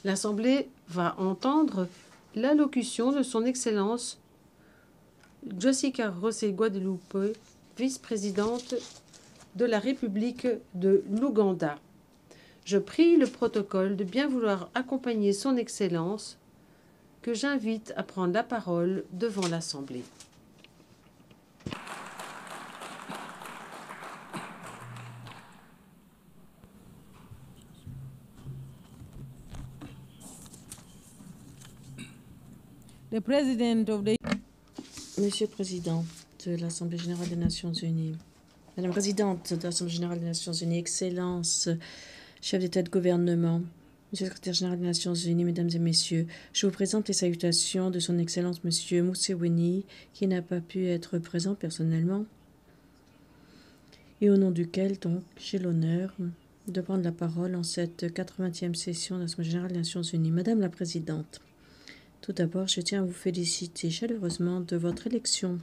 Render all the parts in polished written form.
L'Assemblée va entendre l'allocution de son Excellence Jessica Rosé Guadalupe, vice-présidente de la République de l'Ouganda. Je prie le protocole de bien vouloir accompagner son Excellence, que j'invite à prendre la parole devant l'Assemblée. The President of the Monsieur le Président de l'Assemblée générale des Nations unies, Madame la Présidente de l'Assemblée générale des Nations unies, Excellence, chef d'État de gouvernement, Monsieur le Secrétaire général des Nations unies, Mesdames et Messieurs, je vous présente les salutations de Son Excellence Monsieur Museveni, qui n'a pas pu être présent personnellement, et au nom duquel, donc, j'ai l'honneur de prendre la parole en cette 80e session de l'Assemblée générale des Nations unies. Madame la Présidente, tout d'abord, je tiens à vous féliciter chaleureusement de votre élection,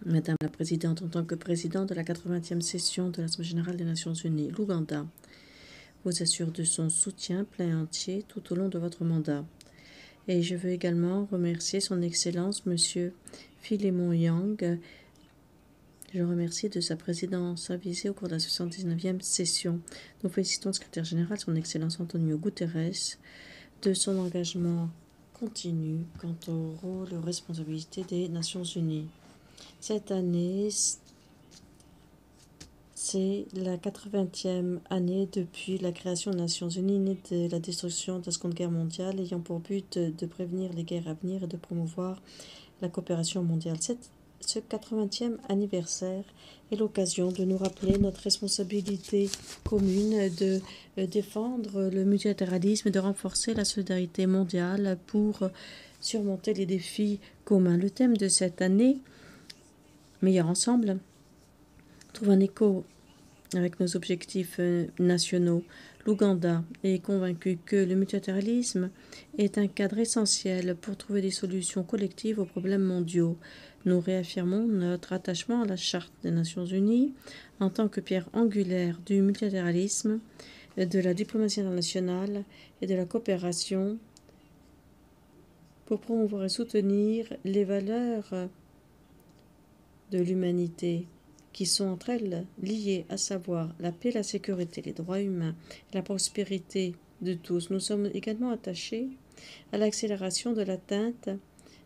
Madame la Présidente, en tant que présidente de la 80e session de l'Assemblée générale des Nations unies. L'Ouganda vous assure de son soutien plein et entier tout au long de votre mandat. Et je veux également remercier son Excellence, Monsieur Philemon Yang. Je remercie de sa présidence avisée au cours de la 79e session. Nous félicitons le secrétaire général, son Excellence Antonio Guterres, de son engagement continu quant au rôle et aux responsabilités des Nations unies. Cette année, c'est la 80e année depuis la création des Nations unies, née de la destruction de la Seconde Guerre mondiale, ayant pour but de prévenir les guerres à venir et de promouvoir la coopération mondiale. Ce 80e anniversaire est l'occasion de nous rappeler notre responsabilité commune de défendre le multilatéralisme et de renforcer la solidarité mondiale pour surmonter les défis communs. Le thème de cette année, Meilleur ensemble, trouve un écho avec nos objectifs nationaux. L'Ouganda est convaincu que le multilatéralisme est un cadre essentiel pour trouver des solutions collectives aux problèmes mondiaux. Nous réaffirmons notre attachement à la Charte des Nations unies en tant que pierre angulaire du multilatéralisme, de la diplomatie internationale et de la coopération pour promouvoir et soutenir les valeurs de l'humanité qui sont entre elles liées, à savoir la paix, la sécurité, les droits humains, la prospérité de tous. Nous sommes également attachés à l'accélération de l'atteinte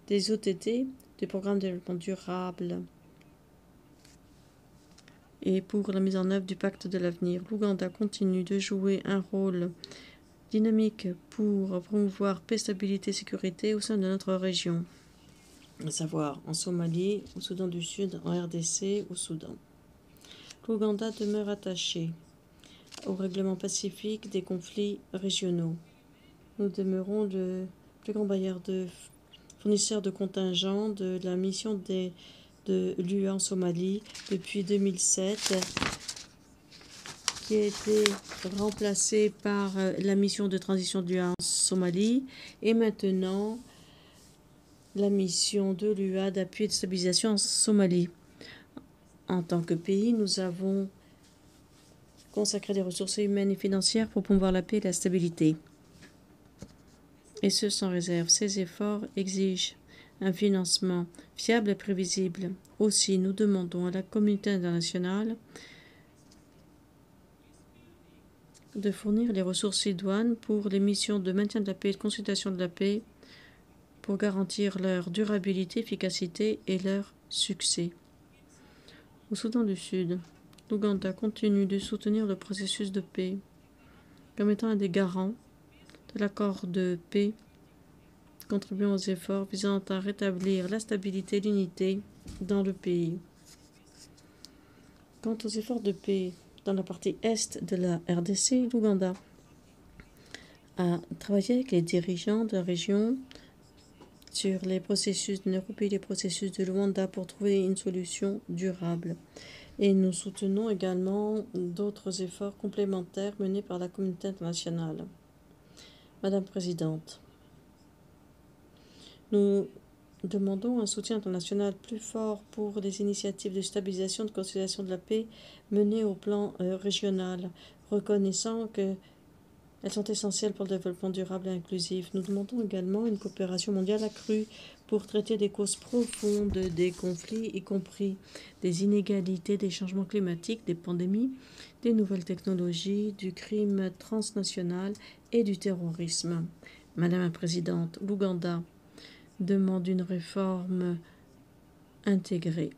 des ODD, du programme de développement durable, et pour la mise en œuvre du pacte de l'avenir. L'Ouganda continue de jouer un rôle dynamique pour promouvoir paix, stabilité et sécurité au sein de notre région, à savoir en Somalie, au Soudan du Sud, en RDC, au Soudan. L'Ouganda demeure attaché au règlement pacifique des conflits régionaux. Nous demeurons le plus grand fournisseur de contingents de la mission de l'UE en Somalie depuis 2007, qui a été remplacée par la mission de transition de l'UE en Somalie et maintenant la mission de l'UA d'appui et de stabilisation en Somalie. En tant que pays, nous avons consacré des ressources humaines et financières pour promouvoir la paix et la stabilité. Et ce, sans réserve. Ces efforts exigent un financement fiable et prévisible. Aussi, nous demandons à la communauté internationale de fournir les ressources idoines pour les missions de maintien de la paix et de consultation de la paix pour garantir leur durabilité, efficacité et leur succès. Au Soudan du Sud, l'Ouganda continue de soutenir le processus de paix comme étant un des garants de l'accord de paix, contribuant aux efforts visant à rétablir la stabilité et l'unité dans le pays. Quant aux efforts de paix dans la partie est de la RDC, l'Ouganda a travaillé avec les dirigeants de la région sur les processus de Nairobi et les processus de Luanda pour trouver une solution durable. Et nous soutenons également d'autres efforts complémentaires menés par la communauté internationale. Madame la Présidente, nous demandons un soutien international plus fort pour les initiatives de stabilisation et de consolidation de la paix menées au plan régional, reconnaissant que Elles sont essentielles pour le développement durable et inclusif. Nous demandons également une coopération mondiale accrue pour traiter des causes profondes des conflits, y compris des inégalités, des changements climatiques, des pandémies, des nouvelles technologies, du crime transnational et du terrorisme. Madame la Présidente, l'Ouganda demande une réforme intégrée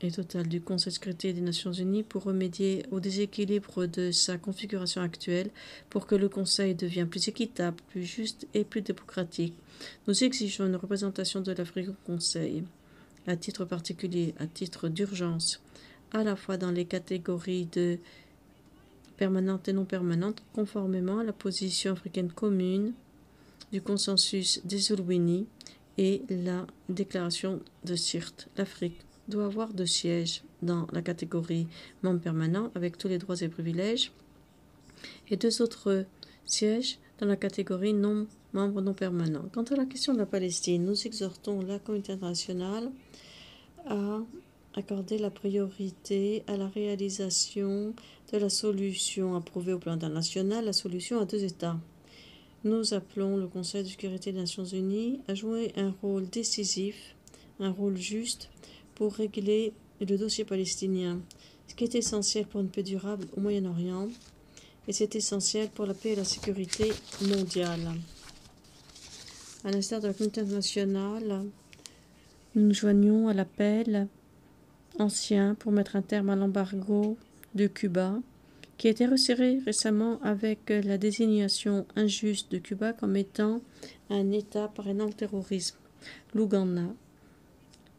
et totale du Conseil de sécurité des Nations Unies pour remédier au déséquilibre de sa configuration actuelle, pour que le Conseil devienne plus équitable, plus juste et plus démocratique. Nous exigeons une représentation de l'Afrique au Conseil, à titre particulier, à titre d'urgence, à la fois dans les catégories de permanentes et non permanentes, conformément à la position africaine commune du consensus des Ulwini et la déclaration de Sirte. L'Afrique doit avoir 2 sièges dans la catégorie membre permanent avec tous les droits et privilèges et 2 autres sièges dans la catégorie membre non permanent. Quant à la question de la Palestine, nous exhortons la communauté internationale à accorder la priorité à la réalisation de la solution approuvée au plan international, la solution à 2 États. Nous appelons le Conseil de sécurité des Nations Unies à jouer un rôle décisif, un rôle juste pour régler le dossier palestinien, ce qui est essentiel pour une paix durable au Moyen-Orient et c'est essentiel pour la paix et la sécurité mondiale. À l'instar de la communauté internationale, nous nous joignons à l'appel ancien pour mettre un terme à l'embargo de Cuba, qui a été resserré récemment avec la désignation injuste de Cuba comme étant un État parrainant le terrorisme. L'Ouganda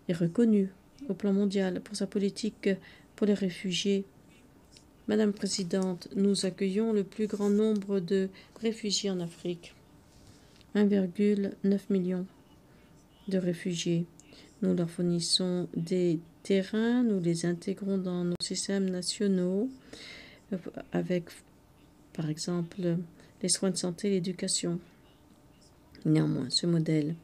est reconnu au plan mondial pour sa politique pour les réfugiés. Madame la Présidente, nous accueillons le plus grand nombre de réfugiés en Afrique. 1,9 million de réfugiés. Nous leur fournissons des terrains, nous les intégrons dans nos systèmes nationaux avec, par exemple, les soins de santé et l'éducation. Néanmoins, ce modèle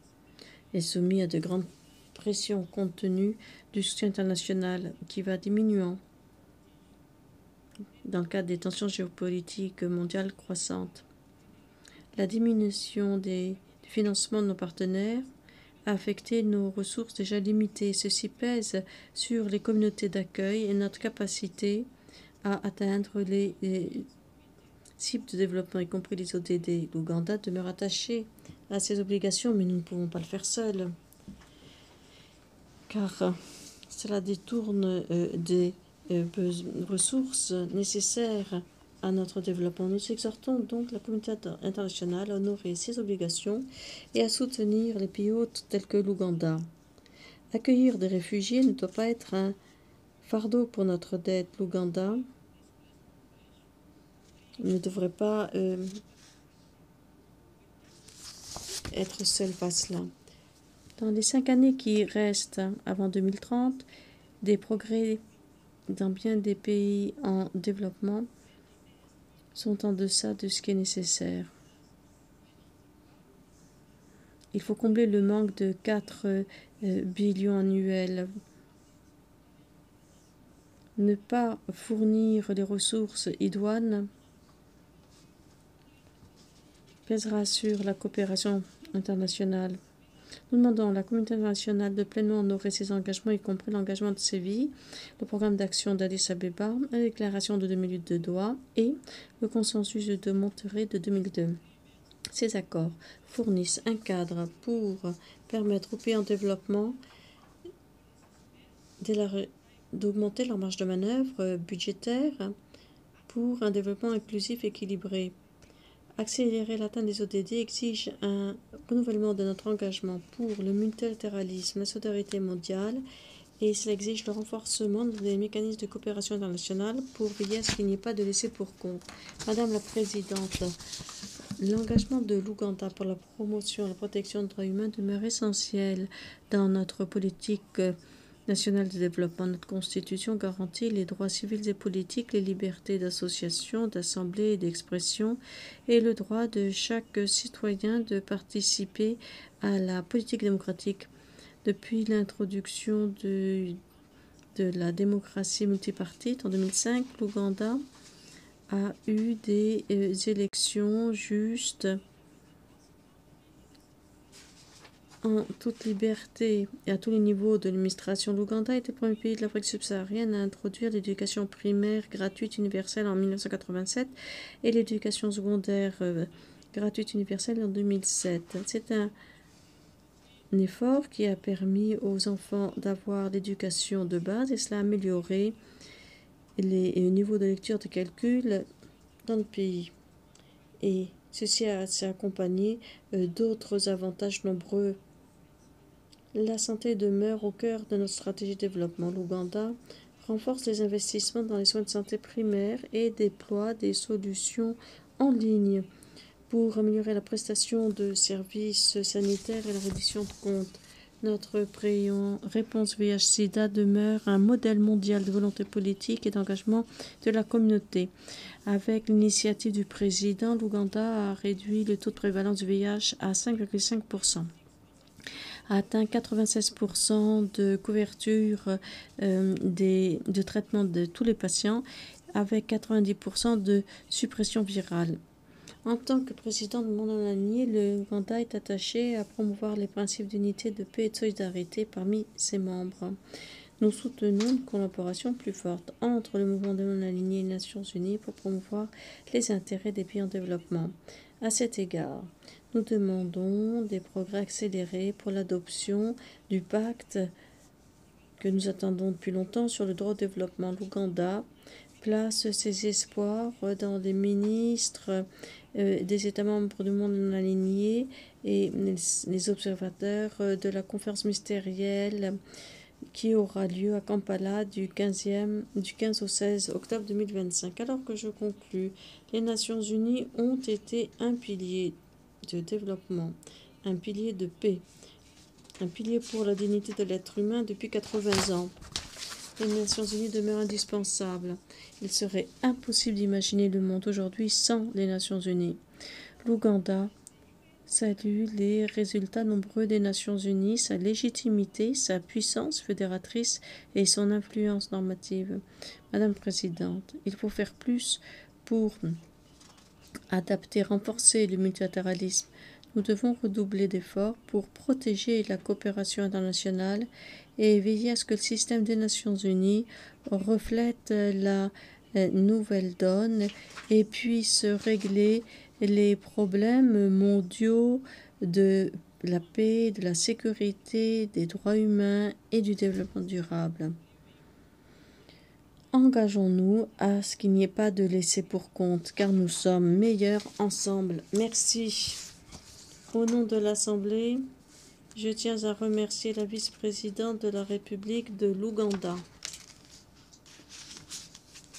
est soumis à de grandes pression compte tenu du soutien international qui va diminuant dans le cadre des tensions géopolitiques mondiales croissantes. La diminution du financement de nos partenaires a affecté nos ressources déjà limitées. Ceci pèse sur les communautés d'accueil et notre capacité à atteindre les cibles de développement, y compris les ODD. L'Ouganda demeure attaché à ses obligations, mais nous ne pouvons pas le faire seuls, car cela détourne des ressources nécessaires à notre développement. Nous exhortons donc la communauté internationale à honorer ses obligations et à soutenir les pays hôtes tels que l'Ouganda. Accueillir des réfugiés ne doit pas être un fardeau pour notre dette. L'Ouganda ne devrait pas être seul face là. Dans les 5 années qui restent avant 2030, des progrès dans bien des pays en développement sont en deçà de ce qui est nécessaire. Il faut combler le manque de 4 billions annuels. Ne pas fournir les ressources idoines pèsera sur la coopération internationale. Nous demandons à la communauté internationale de pleinement honorer ses engagements, y compris l'engagement de Séville, le programme d'action d'Addis Abeba, la déclaration de 2008 de Doha et le consensus de Monterrey de 2002. Ces accords fournissent un cadre pour permettre aux pays en développement d'augmenter leur marge de manœuvre budgétaire pour un développement inclusif et équilibré. Accélérer l'atteinte des ODD exige un renouvellement de notre engagement pour le multilatéralisme, la solidarité mondiale, et cela exige le renforcement des mécanismes de coopération internationale pour veiller à ce qu'il n'y ait pas de laisser pour compte. Madame la Présidente, l'engagement de l'Ouganda pour la promotion et la protection des droits humains demeure essentiel dans notre politique nationale de développement. Notre Constitution garantit les droits civils et politiques, les libertés d'association, d'assemblée et d'expression et le droit de chaque citoyen de participer à la politique démocratique. Depuis l'introduction de la démocratie multipartite en 2005, l'Ouganda a eu des élections justes en toute liberté et à tous les niveaux de l'administration. L'Ouganda était le premier pays de l'Afrique subsaharienne à introduire l'éducation primaire gratuite universelle en 1987 et l'éducation secondaire gratuite universelle en 2007. C'est un effort qui a permis aux enfants d'avoir l'éducation de base et cela a amélioré les niveaux de lecture de calcul dans le pays. Et ceci s'est accompagné d'autres avantages nombreux. La santé demeure au cœur de notre stratégie de développement. L'Ouganda renforce les investissements dans les soins de santé primaires et déploie des solutions en ligne pour améliorer la prestation de services sanitaires et la reddition de comptes. Notre réponse VIH-Sida demeure un modèle mondial de volonté politique et d'engagement de la communauté. Avec l'initiative du président, l'Ouganda a réduit le taux de prévalence du VIH à 5,5%. A atteint 96% de couverture de traitement de tous les patients avec 90% de suppression virale. En tant que président de Monde-en-Ligne, le Ouganda est attaché à promouvoir les principes d'unité, de paix et de solidarité parmi ses membres. Nous soutenons une collaboration plus forte entre le mouvement de Monde-en-Ligne et les Nations Unies pour promouvoir les intérêts des pays en développement. À cet égard, nous demandons des progrès accélérés pour l'adoption du pacte que nous attendons depuis longtemps sur le droit au développement. L'Ouganda place ses espoirs dans les ministres des États membres du monde non aligné et les observateurs de la conférence ministérielle qui aura lieu à Kampala du 15 au 16 octobre 2025. Alors que je conclus, les Nations Unies ont été un pilier de développement, un pilier de paix, un pilier pour la dignité de l'être humain depuis 80 ans. Les Nations Unies demeurent indispensables. Il serait impossible d'imaginer le monde aujourd'hui sans les Nations Unies. L'Ouganda salue les résultats nombreux des Nations Unies, sa légitimité, sa puissance fédératrice et son influence normative. Madame la Présidente, il faut faire plus pour adapter, renforcer le multilatéralisme. Nous devons redoubler d'efforts pour protéger la coopération internationale et veiller à ce que le système des Nations Unies reflète la nouvelle donne et puisse régler les problèmes mondiaux de la paix, de la sécurité, des droits humains et du développement durable. Engageons-nous à ce qu'il n'y ait pas de laisser pour compte, car nous sommes meilleurs ensemble. Merci. Au nom de l'Assemblée, je tiens à remercier la vice-présidente de la République de l'Ouganda.